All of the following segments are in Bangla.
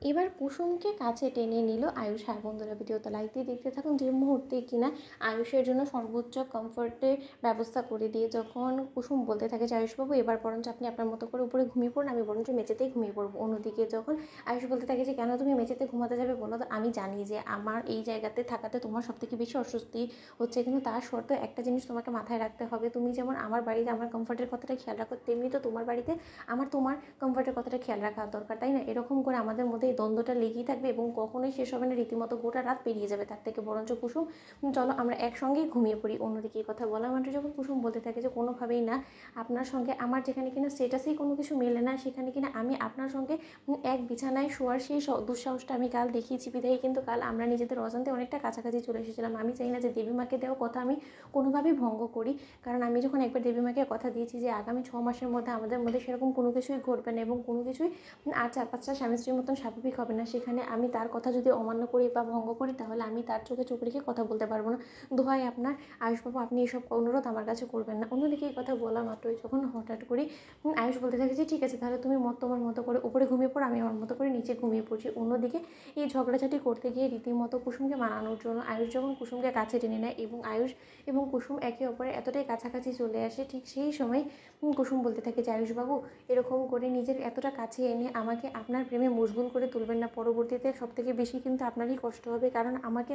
এবার কুসুমকে কাছে টেনে নিল আয়ুষ। হ্যাঁ বন্ধুরা, ভিডিওটা লাইক দিয়ে দেখতে থাকুন। যে মুহূর্তে কিনা আয়ুষের জন্য সর্বোচ্চ কমফোর্টের ব্যবস্থা করে দিয়ে যখন কুসুম বলতে থাকে যে আয়ুষবাবু এবার বরঞ্চ আপনি আপনার মতো করে উপরে ঘুমিয়ে পড়ুন, আমি বরঞ্চ মেঝেতেই ঘুমিয়ে পড়বো। অন্যদিকে যখন আয়ুষ বলতে থাকে যে কেন তুমি মেঝেতে ঘুমাতে যাবে বলো তো, আমি জানি যে আমার এই জায়গাতে থাকাতে তোমার সবথেকে বেশি অস্বস্তি হচ্ছে, কিন্তু তার সত্ত্বেও একটা জিনিস তোমাকে মাথায় রাখতে হবে, তুমি যেমন আমার বাড়িতে আমার কমফোর্টের কথাটা খেয়াল রাখো, তেমনি তো তোমার বাড়িতে তোমার কমফোর্টের কথাটা খেয়াল রাখা দরকার, তাই না? এরকম করে আমাদের মধ্যে এই দ্বন্দ্বটা লেগেই থাকবে এবং কখনোই শেষ হবে না, রীতিমতো গোটা রাত পেরিয়ে যাবে। তার থেকে বরঞ্চ কুসুম চলো আমরা একসঙ্গেই ঘুমিয়ে পড়ি। অন্যদিকে এই কথা বলা মাত্র যখন কুসুম বলতে থাকে যে কোনোভাবেই না, আপনার সঙ্গে আমার যেখানে কিনা স্টেটাসেই কোনো কিছু মেলে না, সেখানে কিনা আমি আপনার সঙ্গে এক বিছানায় শোয়ার সেই দুঃসাহসটা আমি কাল দেখিয়েছি বিধায় কিন্তু কাল আমরা নিজেদের অজান্তে অনেকটা কাছাকাছি চলে এসেছিলাম। আমি চাই না যে দেবীমাকে দেওয়া কথা আমি কোনোভাবেই ভঙ্গ করি, কারণ আমি যখন একবার দেবীমাকে কথা দিয়েছি যে আগামী 6 মাসের মধ্যে আমাদের মধ্যে সেরকম কোনো কিছুই ঘটবে না এবং কোনো কিছুই আর 4-5টা স্বামী স্ত্রীর মতন স্বাভাবিক হবে না, সেখানে আমি তার কথা যদি অমান্য করি বা ভঙ্গ করি তাহলে আমি তার চোখে চোখ রেখে কথা বলতে পারবো না। দোহাই আপনার আয়ুষবাবু, আপনি এসব অনুরোধ আমার কাছে করবেন না। অন্যদিকে এই কথা বলা মাত্রই যখন হঠাৎ করে আয়ুষ বলতে থাকে যে ঠিক আছে তাহলে তুমি তোমার মতো করে উপরে ঘুমিয়ে পড়ো, আমি আমার মতো করে নিচে ঘুমিয়ে পড়ছি। অন্যদিকে এই ঝগড়াঝাটি করতে গিয়ে রীতিমতো কুসুমকে মানানোর জন্য আয়ুষ যখন কুসুমকে কাছে টেনে নেয় এবং আয়ুষ এবং কুসুম একে অপরের এতটাই কাছাকাছি চলে আসে, ঠিক সেই সময় কুসুম বলতে থাকে যে আয়ুষবাবু এরকম করে নিজের এতটা কাছে এনে আমাকে আপনার প্রেমে মশগুল করে তুলবেন না, পরবর্তীতে সবথেকে বেশি কিন্তু আপনারই কষ্ট হবে, কারণ আমাকে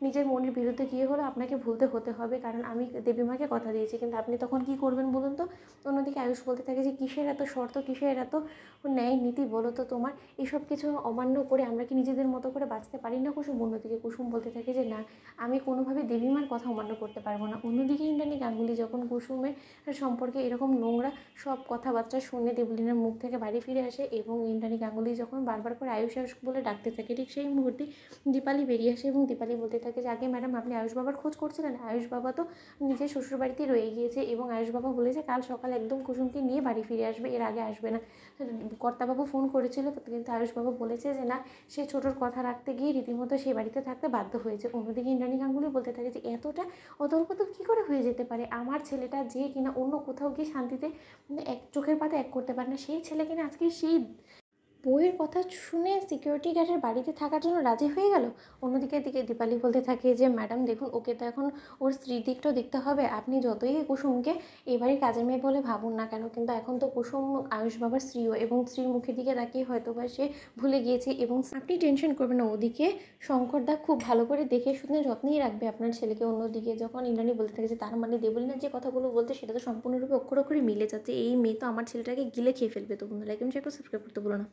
নিজের মনের বিরুদ্ধে গিয়ে হলো আপনাকে ভুলতে হতে হবে, কারণ আমি দেবীমাকে কথা দিয়েছি, কিন্তু আপনি তখন কি করবেন বলুন তো? অন্যদিকে আয়ুষ বলতে থাকে যে কিসের এত শর্ত, কিসের এত ন্যায় নীতি বলো তো তোমার, এসব কিছু অমান্য করে আমরা কি নিজেদের মতো করে বাঁচতে পারি না কুসুম? অন্যদিকে কুসুম বলতে থাকে যে না, আমি কোনোভাবে দেবীমার কথা অমান্য করতে পারবো না। অন্যদিকে ইন্দ্রাণী গাঙ্গুলি যখন কুসুমের সম্পর্কে এরকম নোংরা সব কথাবার্তা শুনে দেবলীনার মুখ থেকে বাড়ি ফিরে আসে এবং ইন্দ্রাণী গাঙ্গুলি যখন বারবার করে আয়ুষ আয়ুষ বলে ডাকতে থাকে, ঠিক সেই মুহূর্তে দীপালি বেরিয়ে আসে এবং দীপালি বলতে থাকে যে আগে ম্যাডাম আপনি আয়ুষ বাবার খোঁজ করছিলেন? আয়ুষ বাবা তো নিজের শ্বশুরবাড়িতেই রয়ে গিয়েছে এবং আয়ুষ বাবা বলেছে কাল সকাল একদম কুসুমকে নিয়ে বাড়ি ফিরে আসবে, এর আগে আসবে না। কর্তাবাবু ফোন করেছিল কিন্তু আয়ুষ বাবা বলেছে যে না, সে ছোটোর কথা রাখতে গিয়ে রীতিমতো সে বাড়িতে থাকতে বাধ্য হয়েছে। অন্যদিকে ইন্দ্রাণী গাঙ্গুলি বলতে থাকে যে এতটা অদলবদল কী করে হয়ে যেতে পারে? আমার ছেলেটা যে কিনা অন্য কোথাও গিয়ে শান্তিতে এক চোখের পাতা এক করতে পারে না, সেই ছেলে কিনা আজকে সেই বউয়ের কথা শুনে সিকিউরিটি গার্ডের বাড়িতে থাকার জন্য রাজি হয়ে গেল। অন্যদিকে দীপালি বলতে থাকে যে ম্যাডাম দেখুন, ওকে তো এখন ওর স্ত্রীর দিকটাও দেখতে হবে, আপনি যতই কুসুমকে এ বাড়ির কাজের মেয়ে বলে ভাবুন না কেন, কিন্তু এখন তো কুসুম আয়ুষ বাবার স্ত্রীও এবং স্ত্রীর মুখের দিকে তাকিয়ে হয়তো বা সে ভুলে গিয়েছে এবং আপনি টেনশন করবেন না, ওদিকে শঙ্করদা খুব ভালো করে দেখে শুনে যত্নেই রাখবে আপনার ছেলেকে। অন্যদিকে যখন ইন্দ্রাণী বলতে থাকে যে তার মানে দেবলীনার যে কথাগুলো বলতে সেটা তো সম্পূর্ণরূপে অক্ষরে অক্ষরে মিলে যাচ্ছে, এই মেয়ে তো আমার ছেলেটাকে গিলে খেয়ে ফেলবে। তো বন্ধুরা একদম একটু সাবস্ক্রাইব করতে বলো না।